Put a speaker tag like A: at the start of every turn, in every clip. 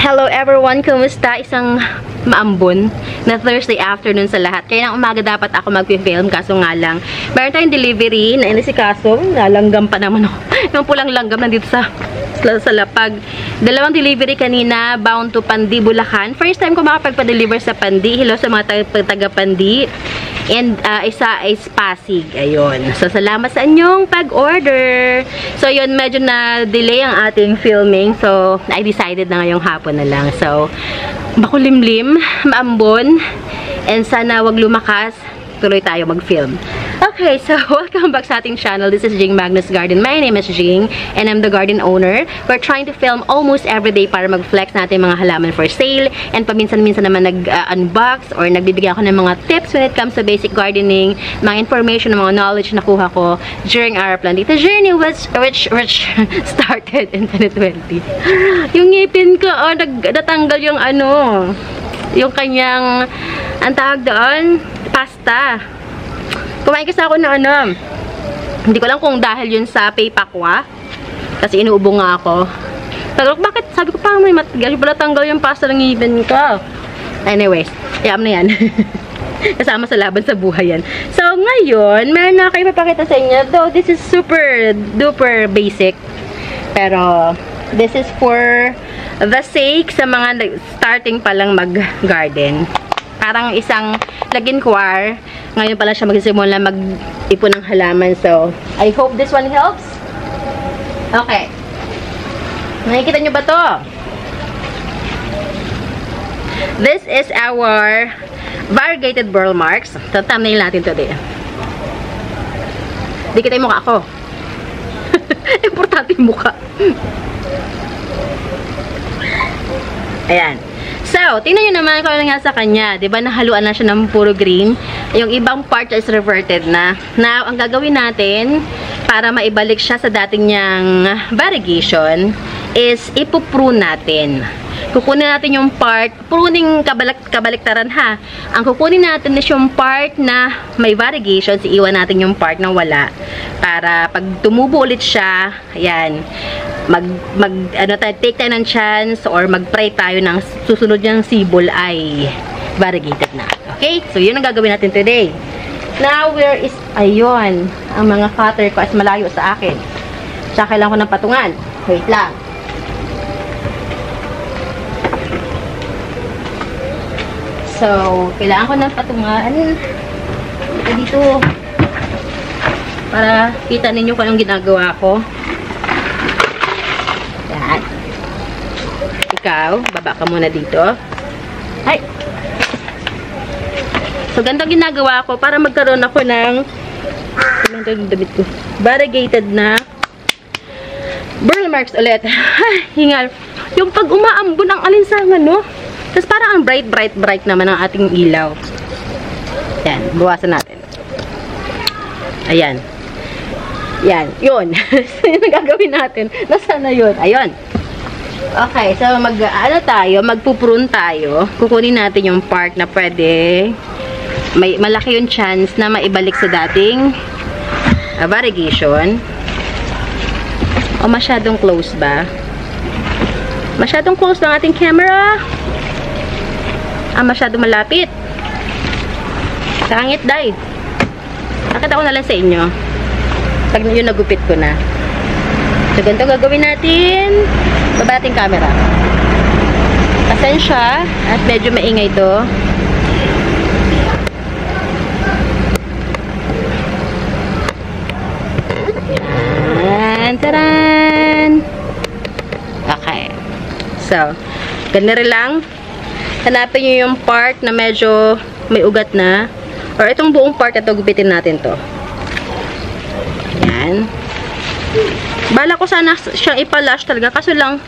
A: Hello everyone! Kumusta? Isang maambon na Thursday afternoon sa lahat. Kaya ng umaga dapat ako mag-film, kaso nga lang meron tayong delivery na inasikaso. Nalanggam pa naman ako. Yung pulang langgam nandito sa lapag. Dalawang delivery kanina, bound to Pandi, Bulacan. First time ko makapagpa-deliver sa Pandi. Hello sa mga taga-Pandi. And isa is Pasig. Ayun. So, salamat sa inyong pag-order. So, yun, medyo na-delay ang ating filming. So, I decided na ngayong hapon na lang. So, makulimlim, maambon, and sana wag lumakas. Tuloy tayo mag-film. Okay, so welcome back sa ating channel. This is Jing Magnus Garden. My name is Jing, and I'm the garden owner. We're trying to film almost every day para mag-flex natin mga halaman for sale, and paminsan-minsan naman nag-unbox or nagbibigay ako ng mga tips when it comes to basic gardening, mga information, mga knowledge na kuha ko during our plantita journey, which started in 2020. Yung ngipin ko, natanggal yung yung kanyang, ang tawag doon, pasta. Kumain kasi ako ng hindi ko lang kung dahil yun sa Paypakwa, kasi inuubo nga ako. Pero bakit, sabi ko parang may matigas, pala tanggal yung pasta ng ngipin ko. Anyways, yam na yan. Kasama sa laban sa buhay yan. So, ngayon, meron na kayo mapakita sa inyo. Though, this is super duper basic. Pero, this is for the sake sa mga starting pa lang mag-garden. Parang isang laginkwar. Ngayon pala siya magsisimula mag-ipon ng halaman. So, I hope this one helps. Okay. Nakikita nyo ba to? This is our variegated burl marks. So, thumbnail natin today. Di kita yung mukha ko. Importante yung mukha. Ayan. So, tingnan nyo naman kung ano nga sa kanya. Diba, nahaluan na siya ng puro green. Yung ibang part is reverted na. Now, ang gagawin natin para maibalik siya sa dating niyang variegation is ipuprune natin. Kukunin natin yung part, pruning kabaliktaran ha. Ang kukunin natin is yung part na may variegations, iiwan natin yung part na wala. Para pag tumubo ulit siya, ayan, take tayo ng chance or mag-pray tayo ng susunod niyang sibol ay variegated na. Okay? So, yun ang gagawin natin today. Now, where is, ayun, ang mga cutter ko is malayo sa akin. Tsaka kailangan ko ng patungan. Wait lang. So, kailangan ko ng patungan. Dito. Para kita ninyo kung anong ginagawa ko. Yan. Ikaw, baba ka muna dito. Ay! So, ganito ginagawa ko para magkaroon ako ng damit ko. Variegated na burl marks ulit. Hingal. Yung pag umaambon ang alinsangan, no? Tapos parang ang bright naman ang ating ilaw. Yan, buwasan natin. Ayan. Yan, yun. So, yun ang gagawin natin. Nasaan na yun? Ayun. Okay, so magpuprune tayo. Kukunin natin yung part na pwede. Malaki yung chance na maibalik sa dating variegation. O masyadong close ba? Masyadong close ng ating camera. Masyado malapit. Sangit, day. Nakita ko na lang sa inyo. Pag yun nagupit ko na. So, ganito gagawin natin. Baba natin camera. Pasensya. At medyo maingay to. Yan. Taran! Okay. So, ganito lang. Hanapin nyo yung part na medyo may ugat na. Or itong buong part na ito, gupitin natin to. Ayan. Bala ko sana siyang ipalash talaga. Kaso lang,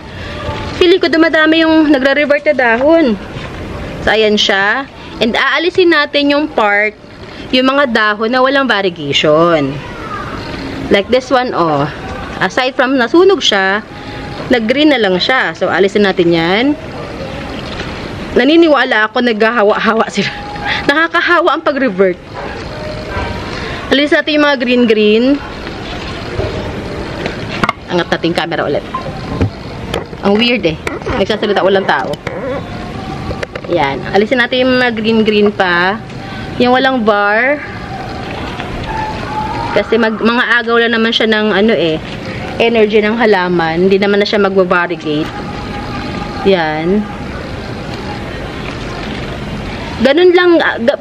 A: pili ko dumadami yung nagre-revert na dahon. So, ayan siya. And aalisin natin yung part, yung mga dahon na walang variegation. Like this one, oh. Aside from nasunog siya, nag-green na lang siya. So, alisin natin yan. Naniniwala ako naghahawa-hawa sila. Nakakahawa ang pag-revert. Alis natin yung mga green-green. Angat natin yung camera ulit. Ang weird eh. Nagsasalita walang tao. Yan. Alisin natin yung mga green-green pa. Yung walang bar. Kasi mga agaw lang naman siya ng ano eh, energy ng halaman. Hindi naman na siya mag-variegate. Yan. Ganun lang,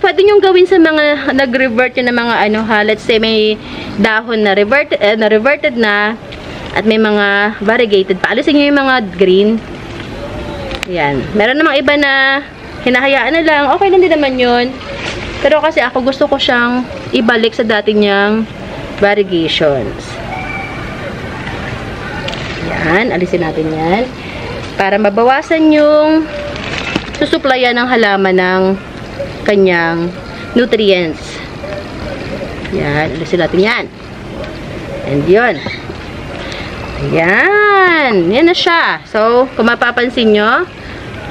A: pwede nyo gawin sa mga nag-revert yun ng mga ano ha, let's say may dahon na reverted na at may mga variegated pa. Alisin nyo yung mga green. Yan. Meron namang iba na hinahayaan na lang. Okay lang din naman yun. Pero kasi ako gusto ko siyang ibalik sa dati niyang variegations. Yan. Alisin natin yan. Para mabawasan yung susuplayan ng halaman ng kanyang nutrients. Yan. Alisin natin yan. And yun. Ayan. Yan na siya. So, kung mapapansin nyo,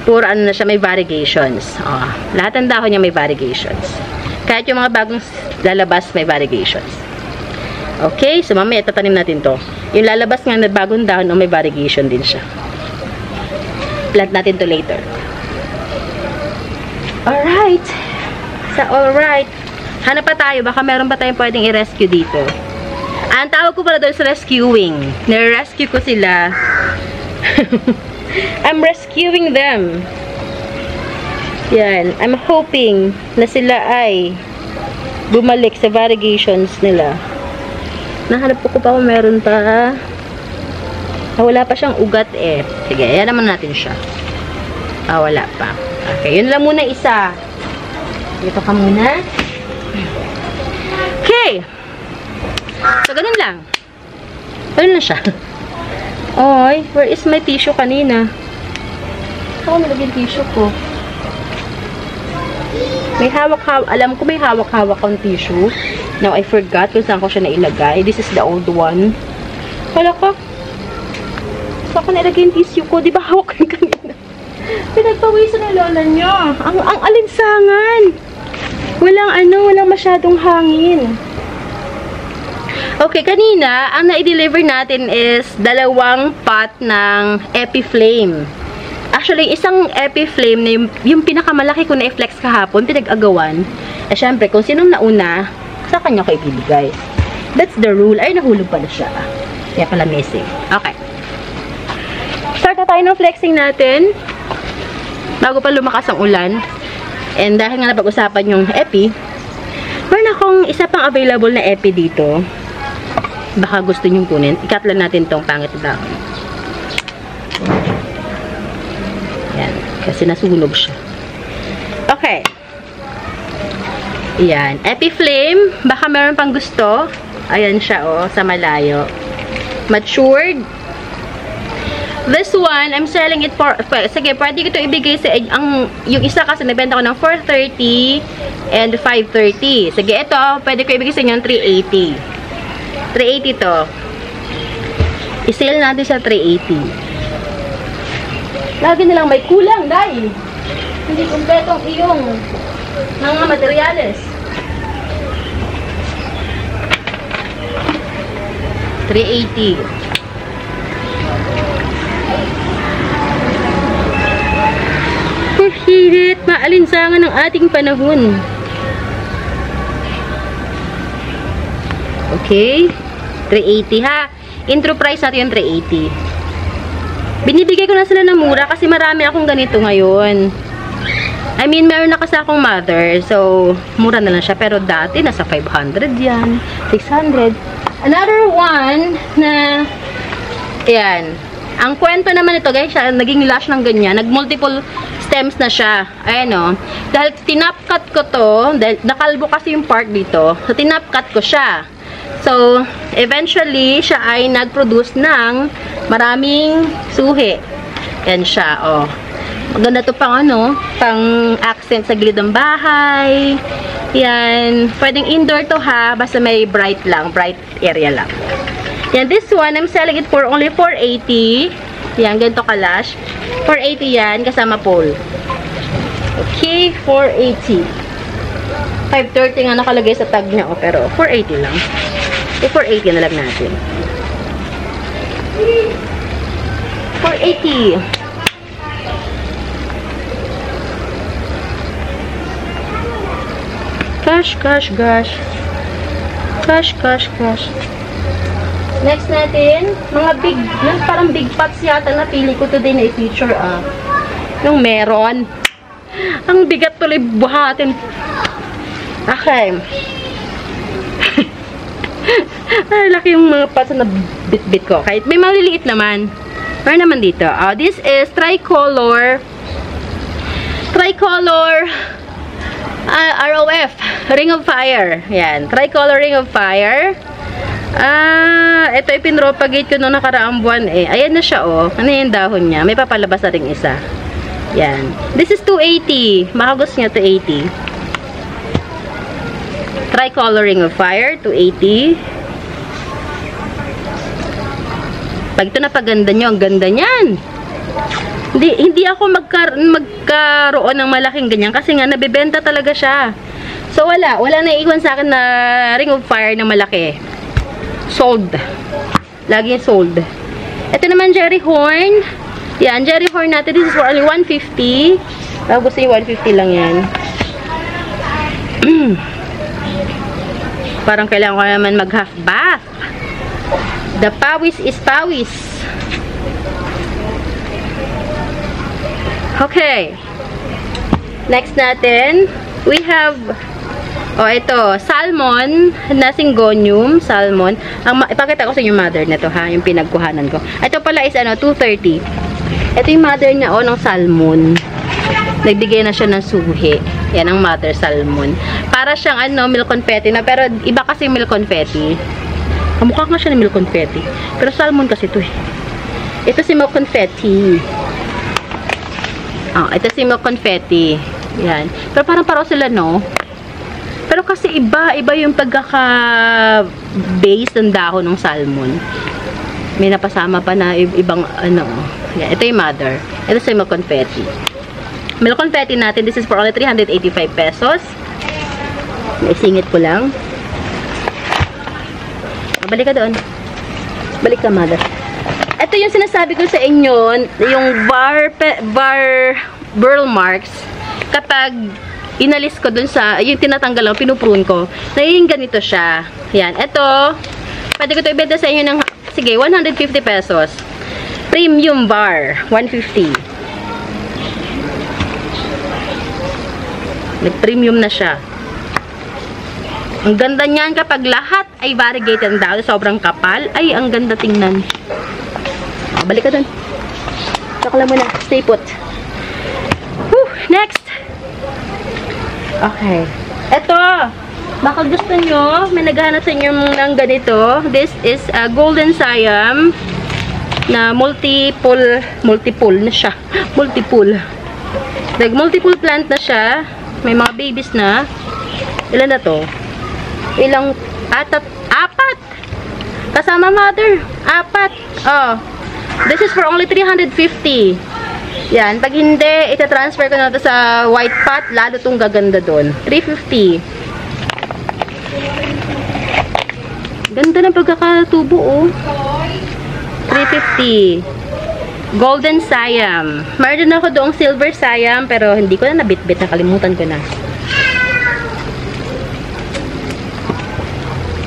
A: puro ano na siya, may variegations. Oh, lahat ng dahon niya may variegations. Kahit yung mga bagong lalabas, may variegations. Okay. So, mamaya tatanim natin to. Yung lalabas nga na bagong dahon, may variegation din siya. Plant natin to later. Alright. So, alright. Hanap pa tayo. Baka meron pa tayong pwedeng i-rescue dito. Ang tawag ko pala doon sa rescuing. Nire-rescue ko sila. I'm rescuing them. Yan. I'm hoping na sila ay bumalik sa variegations nila. Nahanap ko pa kung meron pa. Wala pa siyang ugat eh. Sige, ayan naman natin siya. Wala pa. Okay, yun lang muna isa. Dito ka muna. Okay. So, ganun lang. Ganun na siya. Oy, where is my tissue kanina? Saan ko nalagyan tissue ko? May hawak-hawak. Alam ko may hawak-hawak ang tissue. Now, I forgot kung saan ko siya nailagay. This is the old one. Wala ka. Saan ko nalagay yung tissue ko? Di ba hawak ko yung kanina? Pinagpawisan ng lola niya. Ang alinsangan. Walang masyadong hangin. Okay, kanina, ang na-deliver natin is 2 pot ng Epiflame. Actually, isang Epiflame na yung pinakamalaki ko na i-flex kahapon, pinag-agawan. Eh, syempre, kung sinong nauna, sa kanya ko ibibigay. That's the rule. Ay, nahulog pala siya. Kaya pala missing. Okay. Start na tayo ng flexing natin. Bago pa lumakas ang ulan. And dahil nga napag-usapan yung Epi, meron akong isa pang available na Epi dito. Baka gusto nyo kunin. I-cut lang natin tong pangit na dahon. Yan. Kasi nasunog siya. Okay. Yan. Epiflame. Baka meron pang gusto. Ayan siya, oh. Sa malayo. Matured. This one, I'm selling it for... Sige, pwede ko ito ibigay sa... yung isa kasi nabenta ko ng 430 and 530. Sige, ito. Pwede ko ibigay sa inyo ng 380. 380 to. I-sale natin sa 380. Lagi nilang may kulang dahil hindi kumpletong iyong mga materyales. 380. Puhirit, maalinsangan ng ating panahon. Okay. 380 ha. Intro price natin yung 380. Binibigay ko na sila ng mura kasi marami akong ganito ngayon. I mean, meron na kasi akong mother. So, mura na lang siya. Pero dati, nasa 500 yan. 600. Another one na, ayan. Ang kwento naman ito, guys, siya, naging lash ng ganyan. Nag-multiple stems na siya. Ayan o. Dahil tinapcut ko to, dahil nakalbo kasi yung part dito. So, tinapcut ko siya. So, eventually, siya ay nag-produce ng maraming suhi. Yan siya, oh. Maganda to pang pang accent sa gilid ng bahay. Yan. Pwedeng indoor to ha, basta may bright area lang. Yan, this one, I'm selling it for only 480. Yan, ganito kalash. 480 yan, kasama pole. Okay, 480. 530 nga nakalagay sa tag niya, oh, pero 480 lang. 480 na lang natin. 480. Gosh, gosh, gosh. Gosh, gosh, gosh. Next natin, mga big, parang big pots yata na pili ko today na i-feature, yung meron. Ang bigat tuloy buhatin. Okay. Ay, laki yung mga pots na bit-bit ko. Kahit may maliliit naman. Meron naman dito. This is tricolor. ROF. Ring of Fire. Yan. Tricolor Ring of Fire. Ito ipinropagate ko noong nakaraang buwan eh. Ayan na siya oh. Ano yung dahon niya? May papalabas na ring isa. Yan. This is 280. Baka gusto niya 280. Tricolor Ring of Fire. 280. Pag ito napaganda nyo, ang ganda niyan. Hindi ako magkaroon ng malaking ganyan kasi nga nabebenta talaga siya. So wala na iwan sa akin na Ring of Fire na malaki. Sold. Lagi sold. Ito naman Jerry Horn. Yan, Jerry Horn natin. This is for only 150. Gusto nyo 150 lang yan. Parang kailangan ko naman mag half bath. The pawis is pawis. Okay. Next natin, we have ito, salmon na syngonium, salmon. Ipakita ko sa inyo mother na to ha, yung pinagkuhanan ko. Ito pala is 230. Ito yung mother niya ng salmon. Nagbigay na siya ng suhi. Yan ang mother salmon. Para siyang milk confetti na, pero iba kasi milk confetti. Kamukha nga siya ng milk confetti. Pero salmon kasi ito eh. Ito si milk confetti. Ito si milk confetti. Yan. Pero parang sila, no? Pero kasi iba yung pagkaka-base ng dahon ng salmon. May napasama pa na ibang Yan. Ito yung mother. Ito si milk confetti. Milk confetti natin, this is for only 385 pesos. Naisingit ko lang. Balik ka doon. Balik ka, mother. Ito yung sinasabi ko sa inyo, yung burl marks. Kapag inalis ko dun sa, yung tinatanggal lang, pinuprune ko, nagiging ganito siya. Yan. Ito, pwede ko ito ibenta sa inyo ng, sige, 150 pesos. Premium bar, 150. Nag-premium na siya. Ang ganda niyan kapag lahat ay variegated dahil sobrang kapal. Ay, ang ganda tingnan. Balik ka dun. Tsaka lang muna. Stay put. Next. Okay. Ito. Baka gusto nyo, may naghahanap sa inyo ng ganito. This is a Golden Siam na multiple na siya. Multiple plant na siya. May mga babies na. Ilan na to? Apat. Kasama mother. 4. This is for only 350. Yan. Pag hindi, ita-transfer ko na to sa white pot. Lalo itong gaganda doon. 350. Ganda ng pagkakatubo, oh. 350. Golden Siam. Meron ako doong Silver Siam, pero hindi ko na nabitbit. Nakalimutan ko na.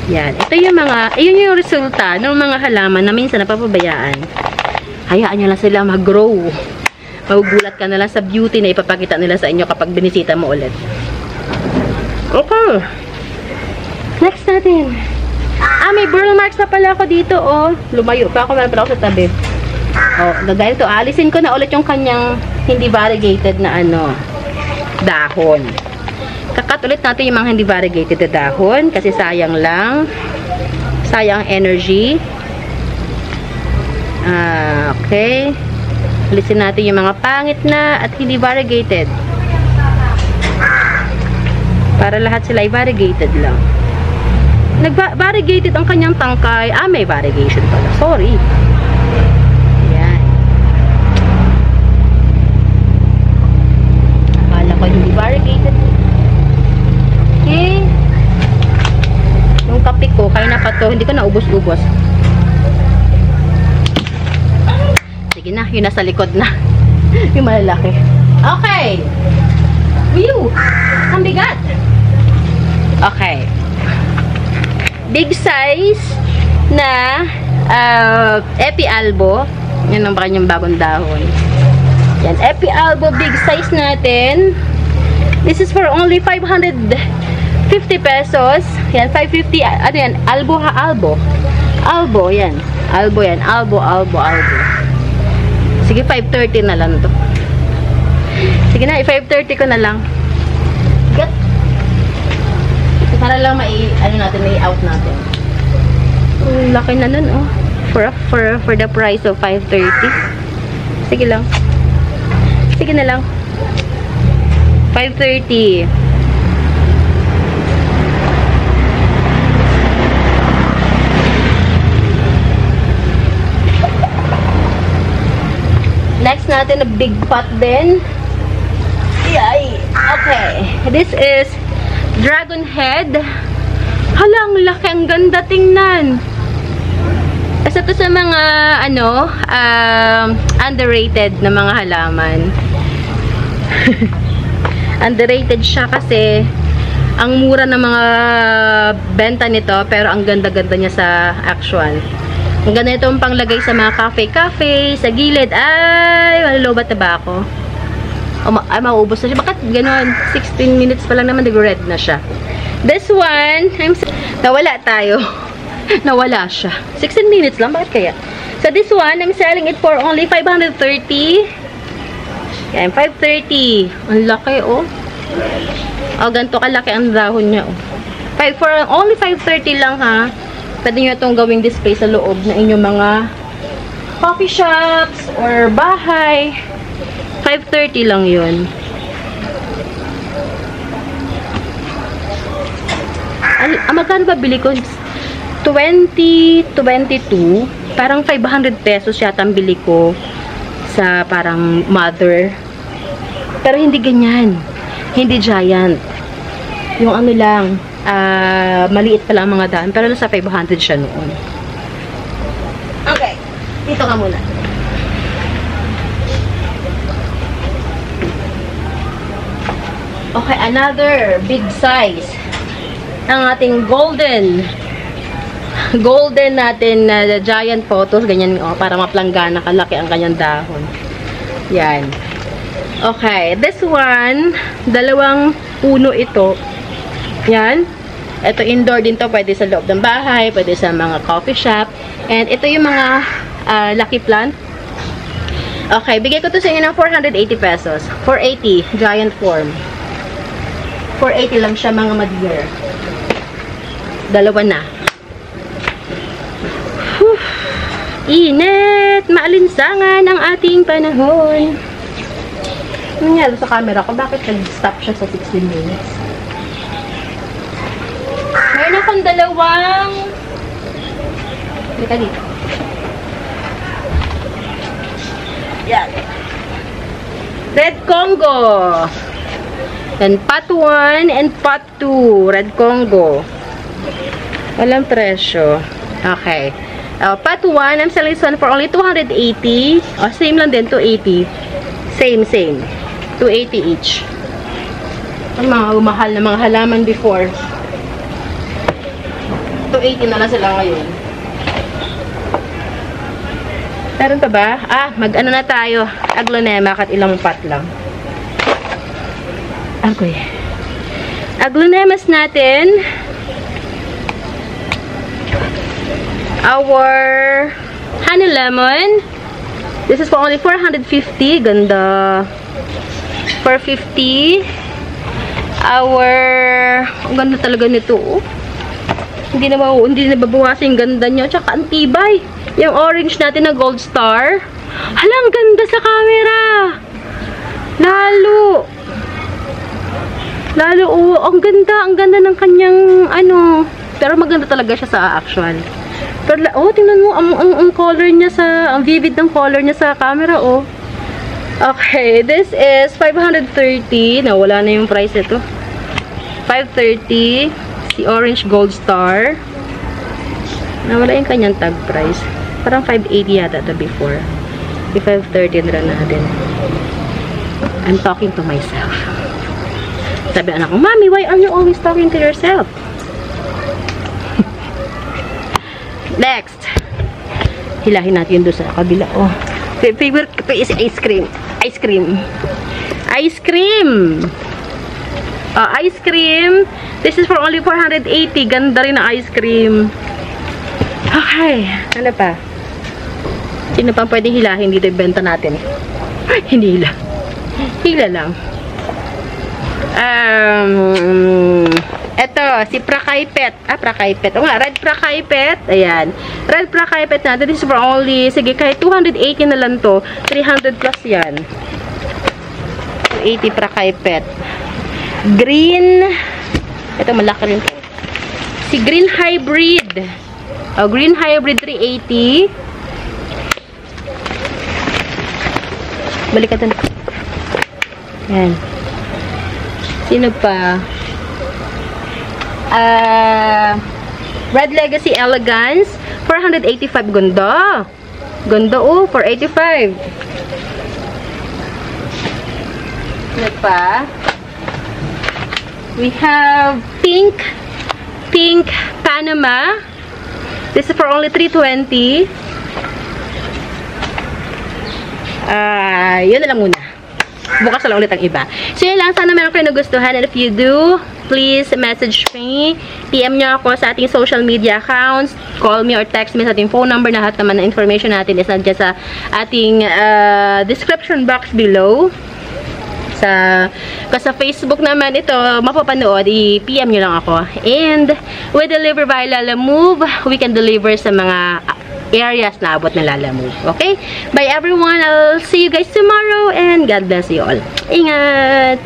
A: Yan. Ito yung yun yung resulta ng mga halaman na minsan napapabayaan. Hayaan nyo lang sila mag-grow. Magugulat ka na lang sa beauty na ipapakita nila sa inyo kapag binisita mo ulit. Okay. Next natin. May burl marks na pala ako dito, oh. Lumayo pa ako, meron pa ako sa tabi. Dahil to, alisin ko na ulit yung kanyang hindi variegated na dahon. Kakat ulit natin yung mga hindi variegated na dahon kasi sayang lang. Sayang energy. Okay. Alisin natin yung mga pangit na at hindi variegated. Para lahat sila ay variegated lang. Variegated ang kanyang tangkay. May variegation pala. Sorry. Yan. Akala ko hindi variegated. Okay. Yung kape ko, kaya na pa to. Hindi ko na ubos-ubos. sige na. Yun nasa likod na. Yung malalaki. Okay. Whew! Ang bigat. Okay. Big size na Epi Albo. Yan ang kanyang bagong dahon. Yan. Epi Albo, big size natin. This is for only 550 pesos. Yan, 550. Ano yan? Albo ha? Albo. Albo, yan. Albo yan. Albo. Sige, 530 na lang to. Sige na, 530 ko na lang. Get. Para lang ano natin, may-out natin. Laki na nun, oh. For the price of 530. Sige lang. Sige na lang. 530. Next natin, a big pot din. Yay! Okay. This is dragon head. Halang laki, ang ganda tingnan. Isa to sa mga underrated na mga halaman. Underrated siya kasi ang mura ng mga benta nito, pero ang ganda-ganda niya sa actual. Ang ganda itong panglagay sa mga cafe-cafe, sa gilid. Ay, malulubat na ba ako? Ay, mauubos na siya. Bakit ganon? 16 minutes pa lang naman, nag-red na siya. This one, nawala tayo. Nawala siya. 16 minutes lang, bakit kaya? So, this one, I'm selling it for only 530. Yan, 530. Ang laki, oh. Oh, ganito kalaki ang dahon niya, oh. For only 530 lang, ha. Pwede nyo itong gawing display sa loob ng inyong mga coffee shops or bahay. 530 lang yun. Magkano ba bili ko? 22. Parang 500 pesos yata ang bili ko sa parang mother. Pero hindi ganyan. Hindi giant. Yung ano lang, maliit pala ang mga daan, pero nasa 500 siya noon. Okay, dito ka muna. Okay, another big size. Ang ating golden natin na giant photos, ganyan, oh, para maplanggana kalaki ang kanyang dahon. Yan. Okay, this one, dalawang puno ito. Yan. Ito indoor din to, pwede sa loob ng bahay, pwede sa mga coffee shop. And ito yung mga lucky plant. Okay, bigay ko to sa inyo ng 480 pesos. 480, giant form. 480 lang siya, mga ma-dear. Dalawa na. Whew. Init! Maalinsangan ang ating panahon. Ano nangyari sa camera ko? Bakit nag-stop siya sa 16 minutes? Meron akong dalawang... Halika dito. Yan. Red Congo. And pot 1 and pot 2. Red Congo. Walang presyo. Okay. Pot 1, I'm selling this one for only 280. Oh, same lang din, 280. Same. 280 each. Ang mga umahal na mga halaman before. 280 na lang sila ngayon. Meron pa ba? Mag-ano na tayo. Aglonema, kat ilang pot lang. Okay. Aglonemas natin. Our honey lemon. This is for only 450. Ganda. 450. Ang ganda talaga nito. Oh. Hindi na babawasan yung ganda niya. Tsaka ang tibay. Yung orange natin na gold star. Halang ganda sa camera. Lalo, ang ganda ng kanyang, pero maganda talaga siya sa actual. Pero, tingnan mo, ang color niya ang vivid ng color niya sa camera, oh. Okay, this is 530. Nawala na yung price ito. 530. Si orange gold star. Nawala yung kanyang tag price. Parang 580 yata ito before. 5:30 na natin. I'm talking to myself. Sabi anak ko, Mommy, why are you always talking to yourself? Next. Hilahin natin doon sa kabila. Oh. Favorite is ice cream. Ice cream. Ice cream. Ice cream. This is for only 480. Ganda rin na ice cream. Okay. Ano pa? Sino pa pwedeng hilahin dito yung benta natin? Hindi hila. Hila lang. Ito, si Prakaypet. Prakaypet. O nga, Red Prakaypet. Ayan. Red Prakaypet natin. This is for only, sige, kahit 280 na lang to. 300 plus yan. 280 Prakaypet. Green. Ito, malaki rin to. Si Green Hybrid. Green Hybrid 380. Balik ka dun. Ayan. Sino pa? Red Legacy Elegance 485. Ganda. Ganda, 485. Ano pa? We have Pink Panama. This is for only 320. Yun na lang muna. Bukas na lang ulit ang iba. So, yun lang. Sana meron kayo nagustuhan. And if you do, please message me. PM nyo ako sa ating social media accounts. Call me or text me sa ating phone number. Lahat naman na information natin is nandiyan sa ating description box below. Kasi sa Facebook naman ito, mapapanood, i-PM nyo lang ako. And, we deliver by Lalamove. We can deliver sa mga areas na abot ng Lalamove. Okay? Bye everyone. I'll see you guys tomorrow and God bless you all. Ingat!